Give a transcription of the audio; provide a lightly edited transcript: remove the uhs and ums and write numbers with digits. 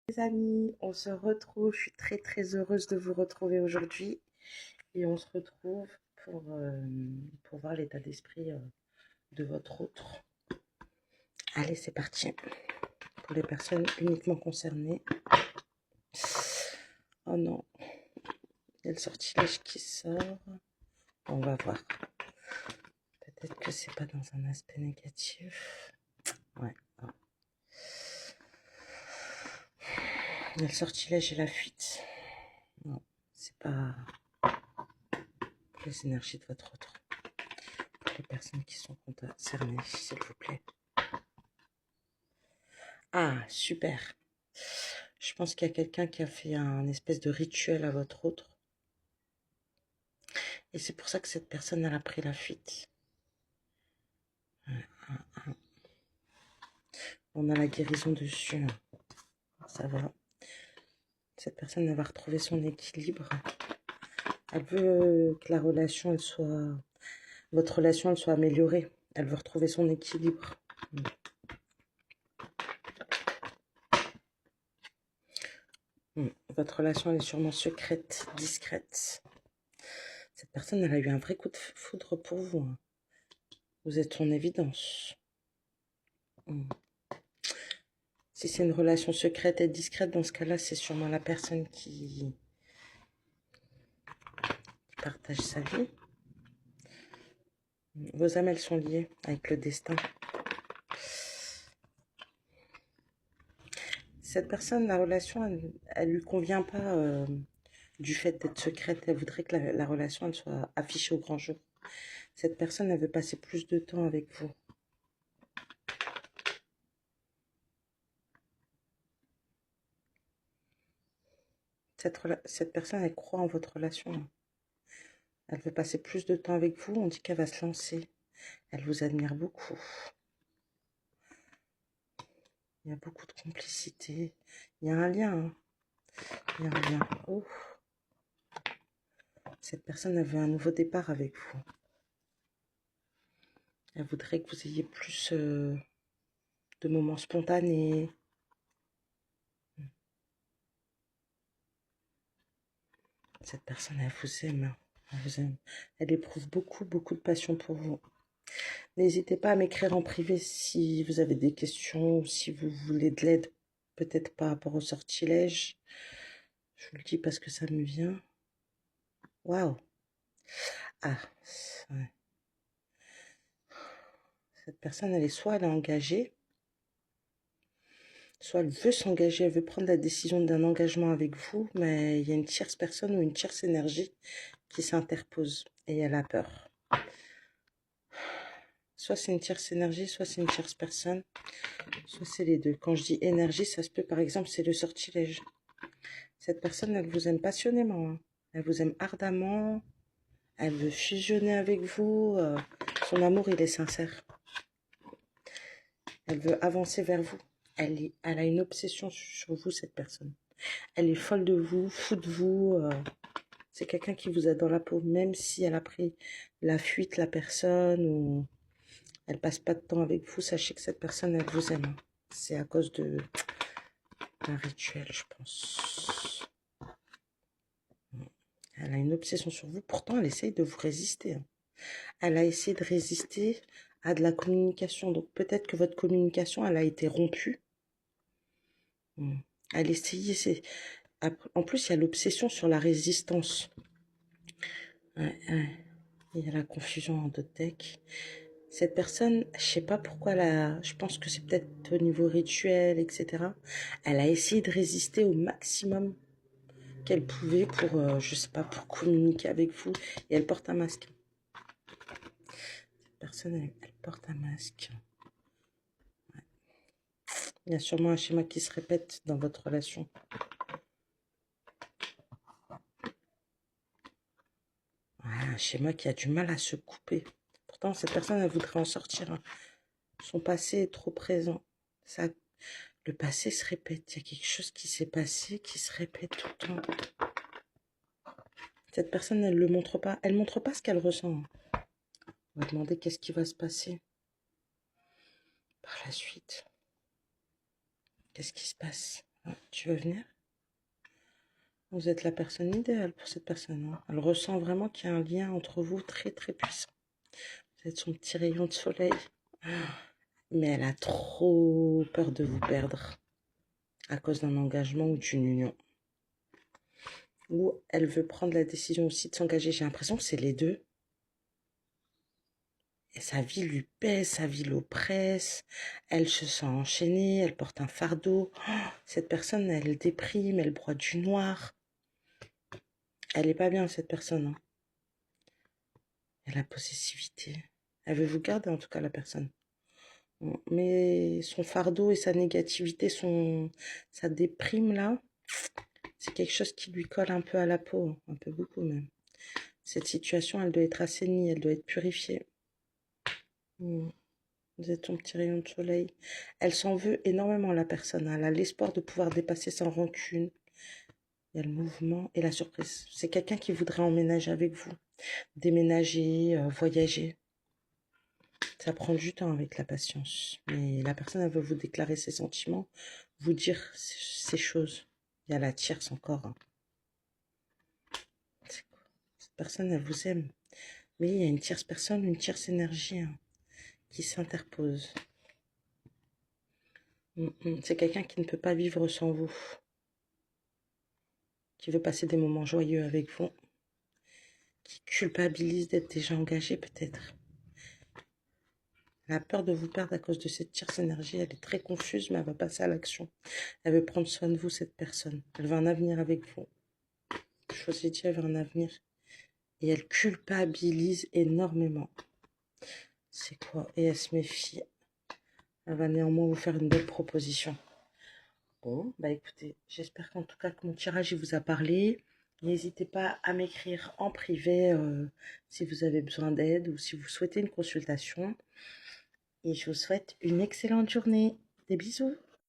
Les amis, on se retrouve. Je suis très heureuse de vous retrouver aujourd'hui. Et on se retrouve pour voir l'état d'esprit de votre autre. Allez, c'est parti. Pour les personnes uniquement concernées. Oh non. Il y a le sortilège qui sort. On va voir. Peut-être que c'est pas dans un aspect négatif. Ouais. Ah. Il y a le sortilège et la fuite. Non, c'est pas les énergies de votre autre. Les personnes qui sont concernées, s'il vous plaît. Ah, super. Je pense qu'il y a quelqu'un qui a fait un espèce de rituel à votre autre. Et c'est pour ça que cette personne, elle a pris la fuite. On a la guérison dessus. Ça va. Cette personne, elle va retrouver son équilibre. Elle veut que la relation, elle soit... Votre relation, elle soit améliorée. Elle veut retrouver son équilibre. Votre relation, elle est sûrement secrète, discrète. Cette personne, elle a eu un vrai coup de foudre pour vous. Hein. Vous êtes son évidence. Si c'est une relation secrète et discrète, dans ce cas-là, c'est sûrement la personne qui partage sa vie. Vos âmes, elles sont liées avec le destin. Cette personne, la relation, elle lui convient pas du fait d'être secrète. Elle voudrait que la relation, elle soit affichée au grand jour. Cette personne, elle veut passer plus de temps avec vous. Cette personne, elle croit en votre relation. Elle veut passer plus de temps avec vous. On dit qu'elle va se lancer. Elle vous admire beaucoup. Il y a beaucoup de complicité. Il y a un lien. Hein. Il y a un lien. Oh. Cette personne, elle veut un nouveau départ avec vous. Elle voudrait que vous ayez plus de moments spontanés. Cette personne, elle vous aime. Elle vous aime. Elle éprouve beaucoup de passion pour vous. N'hésitez pas à m'écrire en privé si vous avez des questions ou si vous voulez de l'aide, peut-être par rapport au sortilège. Je vous le dis parce que ça me vient. Waouh! Ah, ouais. Cette personne, elle est engagée, soit elle veut s'engager, elle veut prendre la décision d'un engagement avec vous, mais il y a une tierce personne ou une tierce énergie qui s'interpose et elle a peur. Soit c'est une tierce énergie, soit c'est une tierce personne, soit c'est les deux. Quand je dis énergie, ça se peut, par exemple, c'est le sortilège. Cette personne, elle vous aime passionnément, hein. Elle vous aime ardemment, elle veut fusionner avec vous, son amour, il est sincère. Elle veut avancer vers vous. Elle a une obsession sur vous, cette personne. Elle est folle de vous, fou de vous. C'est quelqu'un qui vous a dans la peau, même si elle a pris la fuite, la personne, ou elle passe pas de temps avec vous. Sachez que cette personne, elle vous aime. C'est à cause d'un rituel, je pense. Elle a une obsession sur vous. Pourtant, elle essaye de vous résister. Hein. Elle a essayé de résister à de la communication. Donc, peut-être que votre communication, elle a été rompue. Elle essayait, en plus, il y a l'obsession sur la résistance. Ouais. Il y a la confusion en deux decks. Cette personne, je sais pas pourquoi, je pense que c'est peut-être au niveau rituel, etc. Elle a essayé de résister au maximum qu'elle pouvait pour, je sais pas, pour communiquer avec vous. Et elle porte un masque. Cette personne, elle porte un masque. Ouais. Il y a sûrement un schéma qui se répète dans votre relation. Un schéma qui a du mal à se couper. Pourtant, cette personne, elle voudrait en sortir. Hein. Son passé est trop présent. Ça, le passé se répète. Il y a quelque chose qui s'est passé qui se répète tout le temps. Cette personne, elle ne le montre pas. Elle ne montre pas ce qu'elle ressent. On va demander qu'est-ce qui va se passer par la suite. Qu'est-ce qui se passe? Tu veux venir? Vous êtes la personne idéale pour cette personne, hein. Elle ressent vraiment qu'il y a un lien entre vous très très puissant. Vous êtes son petit rayon de soleil. Mais elle a trop peur de vous perdre à cause d'un engagement ou d'une union. Ou elle veut prendre la décision aussi de s'engager. J'ai l'impression que c'est les deux. Et sa vie lui pèse, sa vie l'oppresse. Elle se sent enchaînée, elle porte un fardeau. Cette personne, elle déprime, elle broie du noir. Elle est pas bien, cette personne, hein. Elle a la possessivité. Elle veut vous garder, en tout cas, la personne. Mais son fardeau et sa négativité, sa déprime, là, c'est quelque chose qui lui colle un peu à la peau, hein, un peu beaucoup même. Cette situation, elle doit être assainie, elle doit être purifiée. Vous êtes ton petit rayon de soleil. Elle s'en veut énormément, la personne. Elle a l'espoir de pouvoir dépasser sans rancune. Il y a le mouvement et la surprise. C'est quelqu'un qui voudrait emménager avec vous. Déménager, voyager. Ça prend du temps avec la patience. Mais la personne, elle veut vous déclarer ses sentiments, vous dire ces choses. Il y a la tierce encore, hein. Cette personne, elle vous aime. Mais il y a une tierce personne, une tierce énergie, hein, qui s'interpose. C'est quelqu'un qui ne peut pas vivre sans vous. Qui veut passer des moments joyeux avec vous. Qui culpabilise d'être déjà engagé peut-être. Elle a peur de vous perdre à cause de cette tierce énergie. Elle est très confuse, mais elle va passer à l'action. Elle veut prendre soin de vous, cette personne. Elle veut un avenir avec vous. Choisissez Dieu, elle veut un avenir. Et elle culpabilise énormément. C'est quoi? Et elle se méfie. Elle va néanmoins vous faire une belle proposition. Bon, bah écoutez, j'espère qu'en tout cas que mon tirage il vous a parlé. N'hésitez pas à m'écrire en privé si vous avez besoin d'aide ou si vous souhaitez une consultation. Et je vous souhaite une excellente journée. Des bisous.